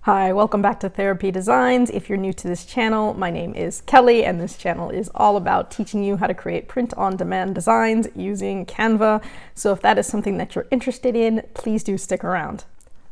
Hi, welcome back to Therapy Designs. If you're new to this channel, my name is Kelly, and this channel is all about teaching you how to create print-on-demand designs using Canva. So if that is something that you're interested in, please do stick around.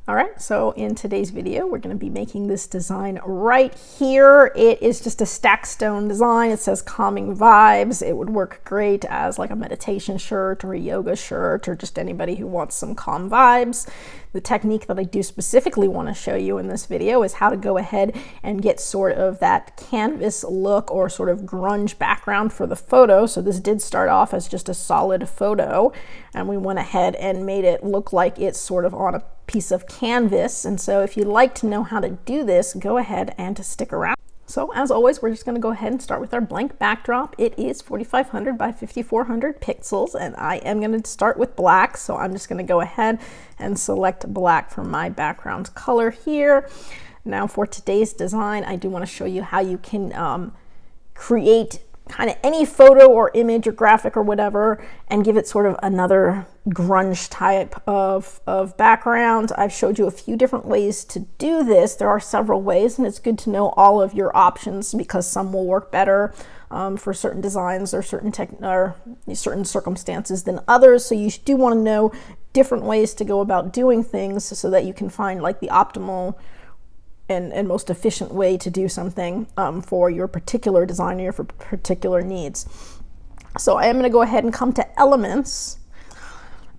All right, so in today's video, we're going to be making this design right here. It is just a stack stone design. It says calming vibes. It would work great as like a meditation shirt or a yoga shirt or just anybody who wants some calm vibes. The technique that I do specifically want to show you in this video is how to go ahead and get sort of that canvas look or sort of grunge background for the photo. So this did start off as just a solid photo, and we went ahead and made it look like it's sort of on a piece of canvas. And so if you'd like to know how to do this, go ahead and stick around. So as always, we're just going to go ahead and start with our blank backdrop. It is 4500 by 5400 pixels, and I am going to start with black. So I'm just going to go ahead and select black for my background color here. Now for today's design, I do want to show you how you can create kind of any photo or image or graphic or whatever and give it sort of another grunge type of background. I've showed you a few different ways to do this. There are several ways, and it's good to know all of your options because some will work better for certain designs or certain circumstances than others. So you do want to know different ways to go about doing things so that you can find like the optimal and most efficient way to do something for your particular design or for particular needs. So I am going to go ahead and come to elements,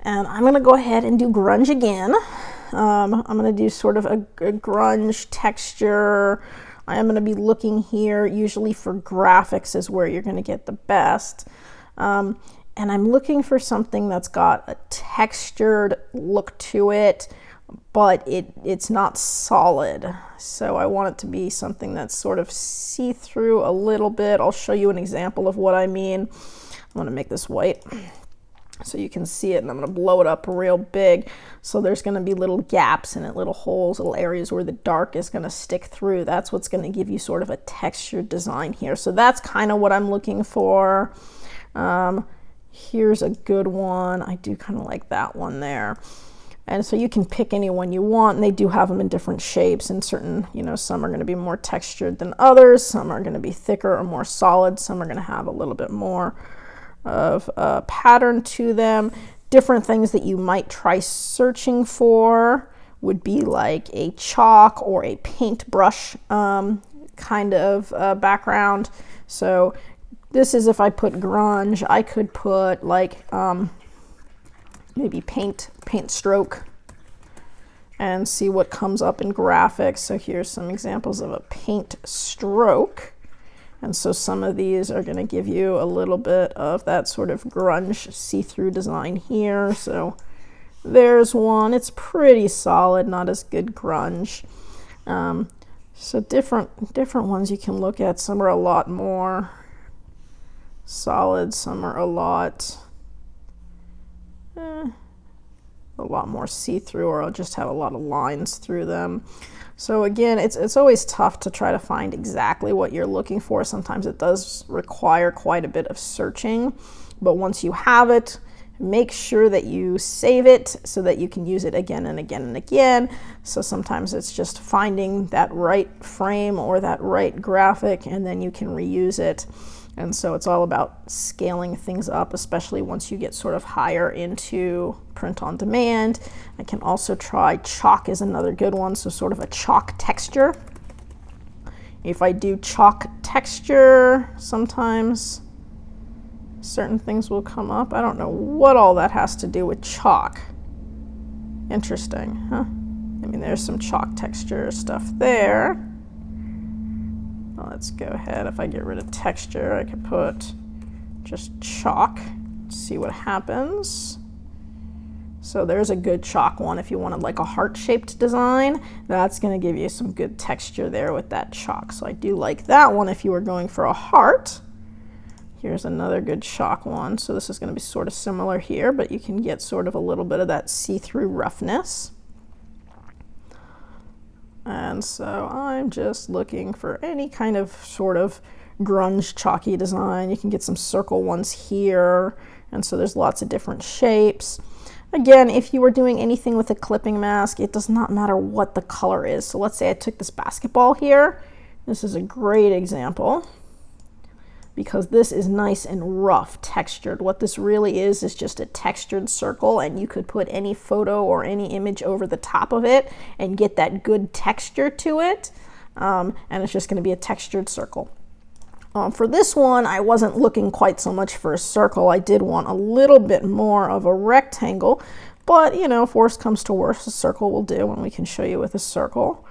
and I'm going to go ahead and do grunge again. I'm going to do sort of a grunge texture. I am going to be looking here usually for graphics is where you're going to get the best. And I'm looking for something that's got a textured look to it, but it's not solid. So I want it to be something that's sort of see-through a little bit. I'll show you an example of what I mean. I'm going to make this white so you can see it, and I'm going to blow it up real big. So there's going to be little gaps in it, little holes, little areas where the dark is going to stick through. That's what's going to give you sort of a textured design here. So that's kind of what I'm looking for. Here's a good one. I do kind of like that one there. And so you can pick any one you want, and they do have them in different shapes, and certain, some are going to be more textured than others, some are going to be thicker or more solid, some are going to have a little bit more of a pattern to them. Different things that you might try searching for would be like a chalk or a paintbrush kind of background. So this is if I put grunge, I could put like maybe paint stroke and see what comes up in graphics. So here's some examples of a paint stroke. And so some of these are going to give you a little bit of that sort of grunge see-through design here. So there's one. It's pretty solid, not as good grunge. So different ones you can look at. Some are a lot more solid, some are a lot more see-through, or I'll just have a lot of lines through them. So again, it's always tough to try to find exactly what you're looking for. Sometimes it does require quite a bit of searching, but once you have it, make sure that you save it so that you can use it again and again and again. So sometimes it's just finding that right frame or that right graphic, and then you can reuse it. And so it's all about scaling things up, especially once you get sort of higher into print on demand. I can also try chalk is another good one, so sort of a chalk texture. If I do chalk texture, sometimes certain things will come up. I don't know what all that has to do with chalk. Interesting, huh? I mean, there's some chalk texture stuff there. Let's go ahead. If I get rid of texture, I could put just chalk, see what happens. So there's a good chalk one if you wanted like a heart-shaped design. That's going to give you some good texture there with that chalk. So I do like that one if you were going for a heart. Here's another good chalk one. So this is going to be sort of similar here, but you can get sort of a little bit of that see-through roughness. And so I'm just looking for any kind of sort of grunge chalky design. You can get some circle ones here, and so there's lots of different shapes. Again, if you were doing anything with a clipping mask, it does not matter what the color is. So let's say I took this basketball here. This is a great example because this is nice and rough textured. What this really is just a textured circle, and you could put any photo or any image over the top of it and get that good texture to it. And it's just going to be a textured circle. For this one, I wasn't looking quite so much for a circle. I did want a little bit more of a rectangle, but you know, if worse comes to worse, a circle will do, and we can show you with a circle.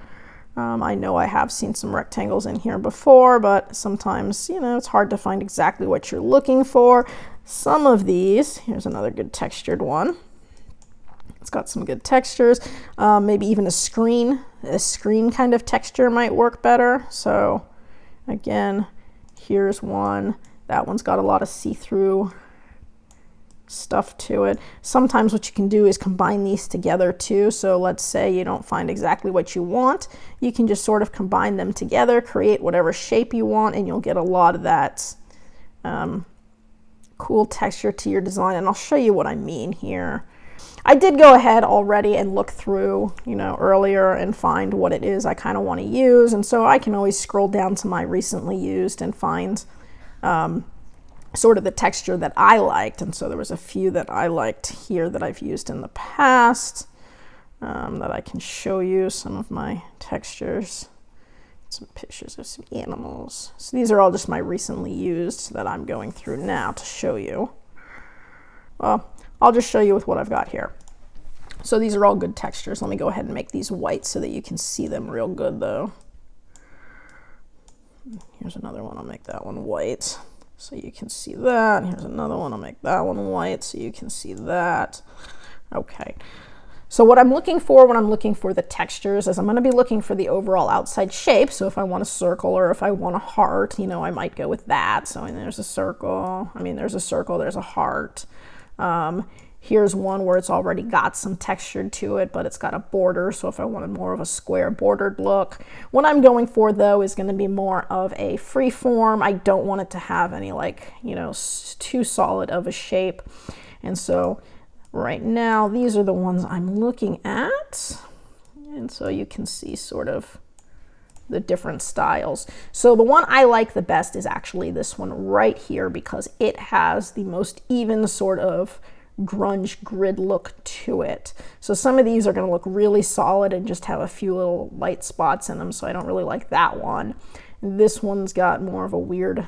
I know I have seen some rectangles in here before, but sometimes, you know, it's hard to find exactly what you're looking for. Some of these, here's another good textured one. It's got some good textures. Maybe even a screen kind of texture might work better. So again, here's one. That one's got a lot of see-through stuff to it. Sometimes what you can do is combine these together too. So let's say you don't find exactly what you want. You can just sort of combine them together, create whatever shape you want, and you'll get a lot of that cool texture to your design. And I'll show you what I mean here. I did go ahead already and look through, you know, earlier and find what it is I kind of want to use. And so I can always scroll down to my recently used and find sort of the texture that I liked. And so there was a few that I liked here that I've used in the past that I can show you some of my textures. Some pictures of some animals. So these are all just my recently used that I'm going through now to show you. Well, I'll just show you with what I've got here. So these are all good textures. Let me go ahead and make these white so that you can see them real good though. Here's another one. I'll make that one white so you can see that. Here's another one. I'll make that one white so you can see that. Okay. So what I'm looking for when I'm looking for the textures is I'm going to be looking for the overall outside shape. So if I want a circle or if I want a heart, you know, I might go with that. So there's a circle. There's a circle, there's a heart. Here's one where it's already got some texture to it, but it's got a border. So if I wanted more of a square bordered look, what I'm going for though is going to be more of a free form. I don't want it to have any like, you know, too solid of a shape. And so right now, these are the ones I'm looking at. And so you can see sort of the different styles. So the one I like the best is actually this one right here because it has the most even sort of grunge grid look to it. So some of these are going to look really solid and just have a few little light spots in them, so I don't really like that one. This one's got more of a weird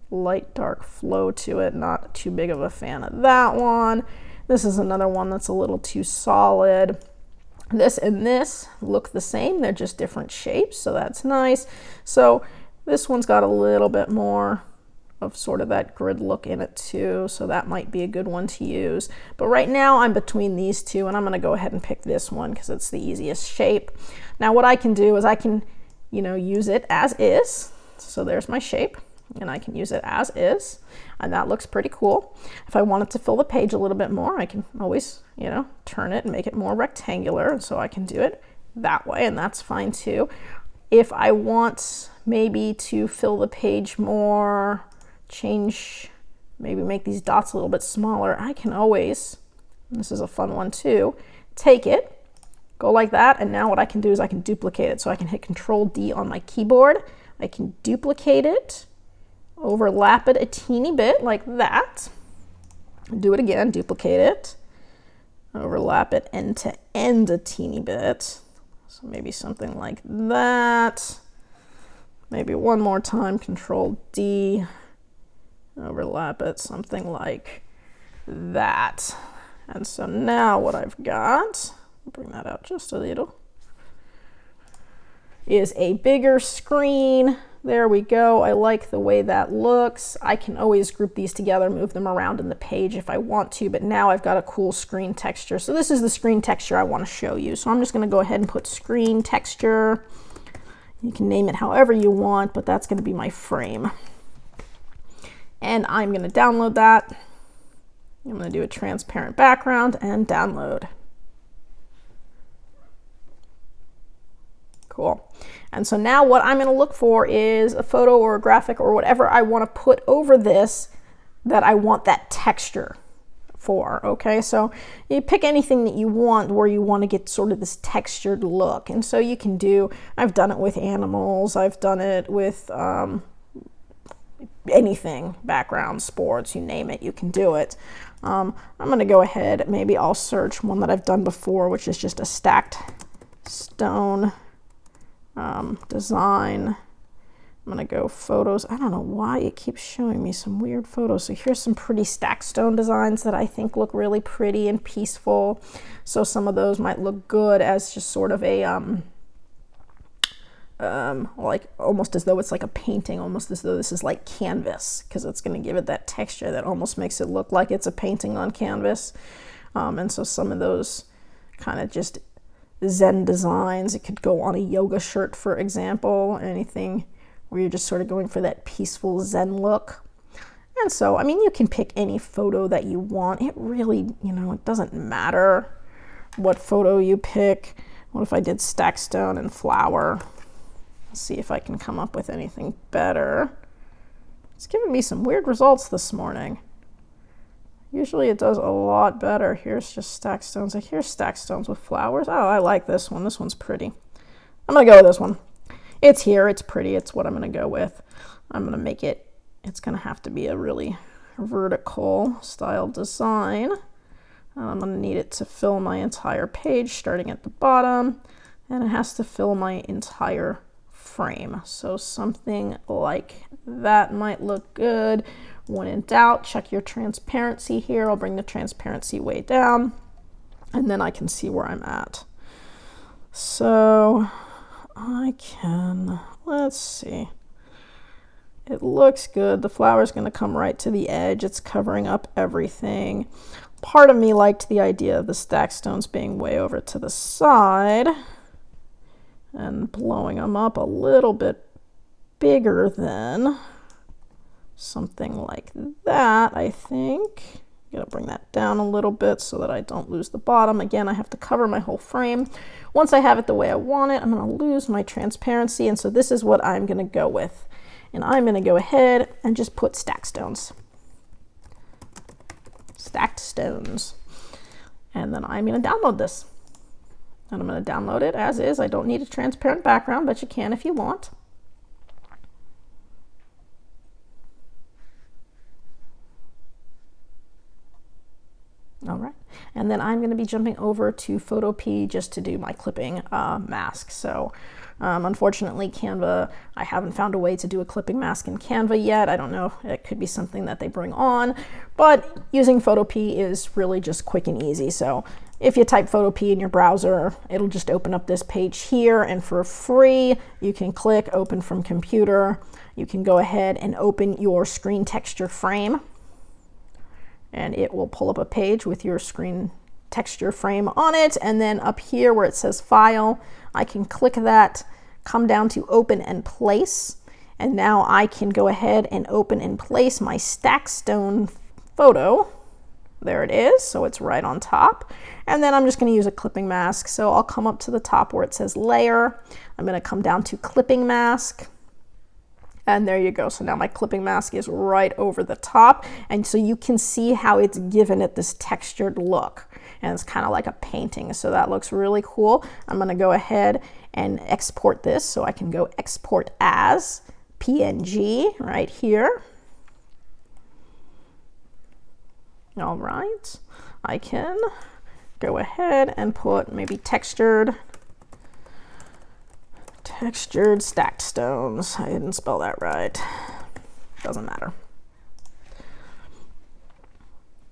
light dark flow to it, not too big of a fan of that one. This is another one that's a little too solid. This and this look the same, they're just different shapes, so that's nice. So this one's got a little bit more of sort of that grid look in it too, so that might be a good one to use. But right now I'm between these two, and I'm going to go ahead and pick this one because it's the easiest shape. Now what I can do is I can, you know, use it as is. So there's my shape, and I can use it as is, and that looks pretty cool. If I wanted to fill the page a little bit more, I can always, you know, turn it and make it more rectangular, and so I can do it that way, and that's fine too. If I want maybe to fill the page more, maybe make these dots a little bit smaller, I can always, this is a fun one too, take it, go like that, and now what I can do is I can duplicate it. So I can hit Control D on my keyboard, I can duplicate it, overlap it a teeny bit like that, do it again, duplicate it, overlap it end to end a teeny bit, so maybe something like that, maybe one more time, Control D, overlap it something like that. And so now what I've got, bring that out just a little, is a bigger screen. There we go. I like the way that looks. I can always group these together, move them around in the page if I want to, but now I've got a cool screen texture. So this is the screen texture I want to show you. So I'm just going to go ahead and put screen texture. You can name it however you want, but that's going to be my frame. And I'm going to download that. I'm going to do a transparent background and download. Cool. And so now what I'm going to look for is a photo or a graphic or whatever I want to put over this that I want that texture for, okay? So you pick anything that you want where you want to get sort of this textured look. And so you can do, I've done it with animals, I've done it with anything, background, sports, you name it, you can do it. I'm going to go ahead, maybe I'll search one that I've done before, which is just a stacked stone design. I'm going to go photos. I don't know why it keeps showing me some weird photos. So here's some pretty stacked stone designs that I think look really pretty and peaceful. So some of those might look good as just sort of a, like almost as though it's like a painting, almost as though this is like canvas, because it's going to give it that texture that almost makes it look like it's a painting on canvas. And so some of those kind of just Zen designs, it could go on a yoga shirt, for example, anything where you're just sort of going for that peaceful Zen look. And so, I mean, you can pick any photo that you want. It really, you know, it doesn't matter what photo you pick. What if I did stacked stone and flower? Let's see if I can come up with anything better. It's giving me some weird results this morning. Usually it does a lot better. Here's just stacked stones. Like here's stacked stones with flowers. Oh, I like this one. This one's pretty. I'm gonna go with this one. It's here, it's pretty, it's what I'm going to go with. I'm going to make it, it's going to have to be a really vertical style design. I'm going to need it to fill my entire page starting at the bottom, and it has to fill my entire frame. So something like that might look good. When in doubt, check your transparency here. I'll bring the transparency way down, and then I can see where I'm at. So I can, let's see, it looks good. The flower's going to come right to the edge. It's covering up everything. Part of me liked the idea of the stacked stones being way over to the side and blowing them up a little bit bigger than something like that, I think. I'm going to bring that down a little bit so that I don't lose the bottom. Again, I have to cover my whole frame. Once I have it the way I want it, I'm going to lose my transparency, and so this is what I'm going to go with. And I'm going to go ahead and just put stacked stones. Stacked stones. And then I'm going to download this. And I'm going to download it as is. I don't need a transparent background, but you can if you want. All right, and then I'm going to be jumping over to Photopea just to do my clipping mask. So unfortunately, Canva, I haven't found a way to do a clipping mask in Canva yet. I don't know, it could be something that they bring on, but using Photopea is really just quick and easy. So if you type Photopea in your browser, it'll just open up this page here, and for free, you can click open from computer. You can go ahead and open your screen texture frame, and it will pull up a page with your screen texture frame on it. And then up here where it says file, I can click that, come down to open and place, and now I can go ahead and open and place my stacked stone photo. There it is, so it's right on top. And then I'm just going to use a clipping mask. So I'll come up to the top where it says layer. I'm going to come down to clipping mask. And there you go. So now my clipping mask is right over the top. And so you can see how it's given it this textured look. And it's kind of like a painting. So that looks really cool. I'm going to go ahead and export this. So I can go export as PNG right here. All right. I can go ahead and put maybe textured stacked stones. I didn't spell that right. Doesn't matter.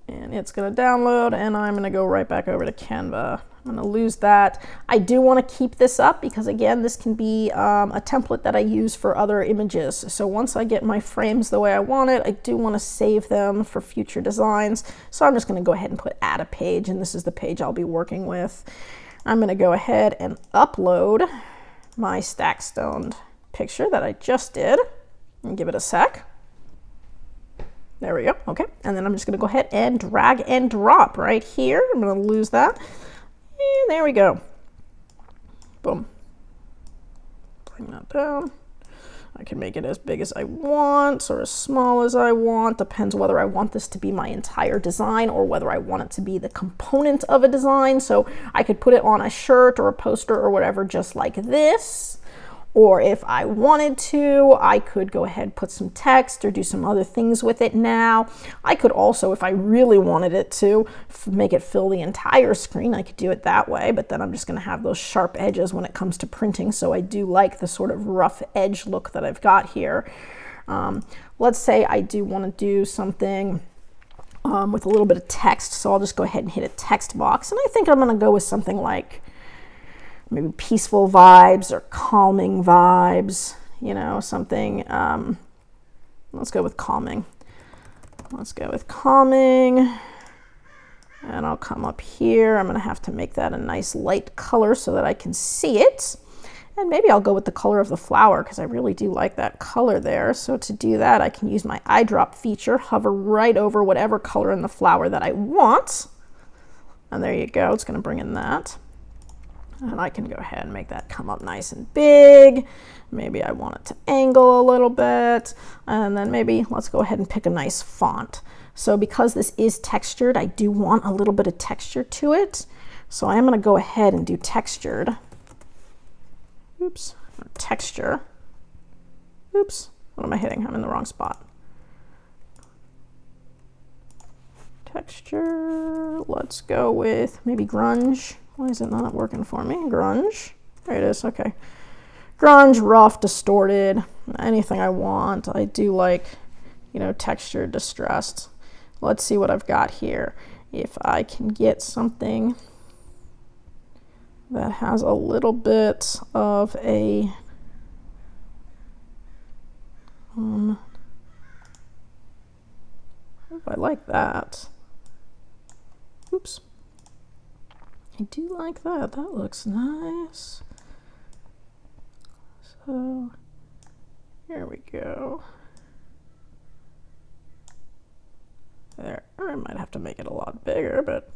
And it's going to download, and I'm going to go right back over to Canva. I'm going to lose that. I do want to keep this up because, again, this can be a template that I use for other images. So once I get my frames the way I want it, I do want to save them for future designs. So I'm just going to go ahead and put add a page, and this is the page I'll be working with. I'm going to go ahead and upload my stacked stone picture that I just did, and give it a sec. There we go. Okay, and then I'm just going to go ahead and drag and drop right here. I'm going to lose that, and there we go. Boom. Bring that down. I can make it as big as I want or as small as I want. Depends whether I want this to be my entire design or whether I want it to be the component of a design. So I could put it on a shirt or a poster or whatever, just like this. Or if I wanted to, I could go ahead and put some text or do some other things with it now. I could also, if I really wanted it to, make it fill the entire screen. I could do it that way, but then I'm just gonna have those sharp edges when it comes to printing. So I do like the sort of rough edge look that I've got here. Let's say I do wanna do something with a little bit of text. So I'll just go ahead and hit a text box. And I think I'm gonna go with something like maybe peaceful vibes or calming vibes, you know, something. Let's go with calming. Let's go with calming. And I'll come up here. I'm gonna have to make that a nice light color so that I can see it. And maybe I'll go with the color of the flower because I really do like that color there. So to do that, I can use my eyedrop feature, hover right over whatever color in the flower that I want. And there you go, it's gonna bring in that. And I can go ahead and make that come up nice and big. Maybe I want it to angle a little bit. And then maybe let's go ahead and pick a nice font. So because this is textured, I do want a little bit of texture to it. So I am gonna go ahead and do textured. Oops, texture. Oops, what am I hitting? I'm in the wrong spot. Texture, let's go with maybe grunge. Why is it not working for me? Grunge. There it is. Okay. Grunge, rough, distorted, anything I want. I do like, you know, texture, distressed. Let's see what I've got here. If I can get something that has a little bit of a I like that. Oops. I do like that. That looks nice. So here we go. There. I might have to make it a lot bigger, but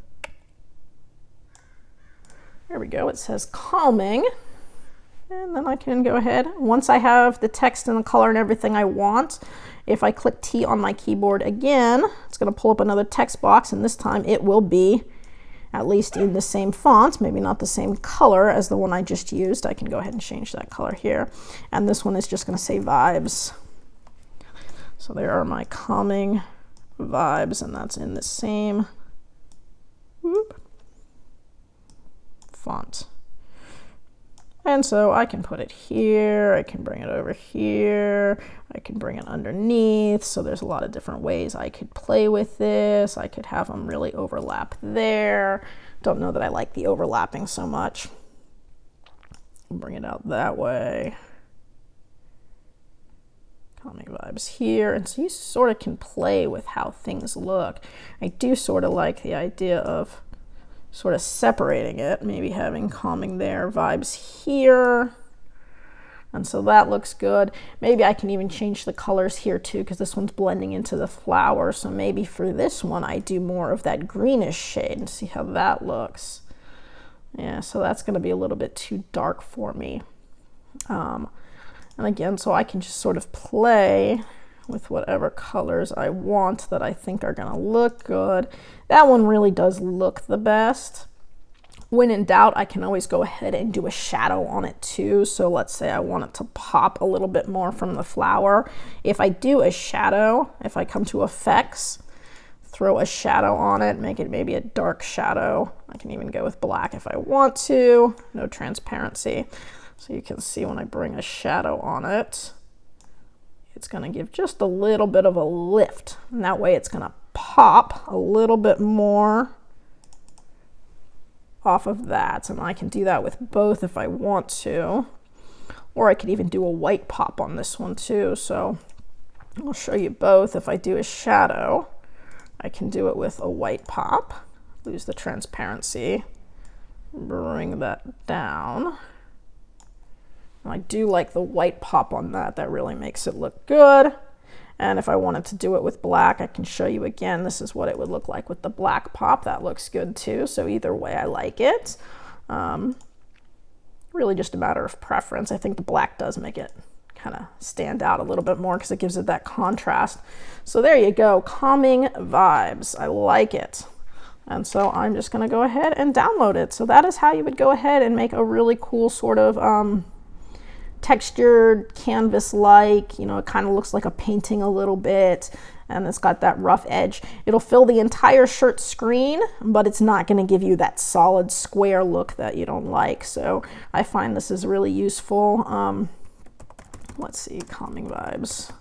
there we go. It says calming. And then I can go ahead. Once I have the text and the color and everything I want, if I click T on my keyboard again, it's going to pull up another text box, and this time it will be at least in the same font, maybe not the same color as the one I just used. I can go ahead and change that color here. And this one is just going to say vibes. So there are my calming vibes, and that's in the same font. And so I can put it here, I can bring it over here, I can bring it underneath. So there's a lot of different ways I could play with this. I could have them really overlap there. Don't know that I like the overlapping so much. Bring it out that way. Calming vibes here. And so you sort of can play with how things look. I do sort of like the idea of sort of separating it, maybe having calming there, vibes here. And so that looks good. Maybe I can even change the colors here too, because this one's blending into the flower. So maybe for this one, I do more of that greenish shade and see how that looks. Yeah, so that's gonna be a little bit too dark for me. And again, so I can just sort of play with whatever colors I want that I think are gonna look good. That one really does look the best. When in doubt, I can always go ahead and do a shadow on it too. So let's say I want it to pop a little bit more from the flower. If I do a shadow, if I come to effects, throw a shadow on it, make it maybe a dark shadow. I can even go with black if I want to, no transparency. So you can see when I bring a shadow on it, it's gonna give just a little bit of a lift. And that way it's gonna pop a little bit more off of that. And I can do that with both if I want to. Or I could even do a white pop on this one too. So I'll show you both. If I do a shadow, I can do it with a white pop. Lose the transparency. Bring that down. I do like the white pop on that. That really makes it look good. And if I wanted to do it with black, I can show you again. This is what it would look like with the black pop. That looks good too. So either way, I like it. Really just a matter of preference. I think the black does make it kind of stand out a little bit more because it gives it that contrast. So there you go, calming vibes. I like it. And so I'm just gonna go ahead and download it. So that is how you would go ahead and make a really cool sort of textured canvas-like, you know, it kind of looks like a painting a little bit, and it's got that rough edge. It'll fill the entire shirt screen, but it's not going to give you that solid square look that you don't like. So I find this is really useful. Let's see, calming vibes.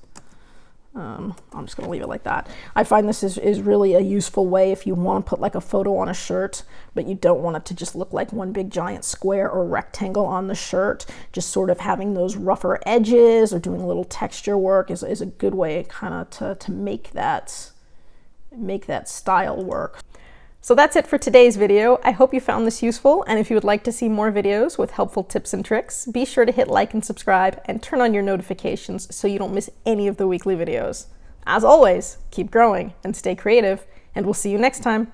I'm just going to leave it like that. I find this is really a useful way if you want to put like a photo on a shirt, but you don't want it to just look like one big giant square or rectangle on the shirt. Just sort of having those rougher edges or doing a little texture work is a good way kind of to make that style work. So that's it for today's video. I hope you found this useful, and if you would like to see more videos with helpful tips and tricks, be sure to hit like and subscribe and turn on your notifications so you don't miss any of the weekly videos. As always, keep growing and stay creative, and we'll see you next time.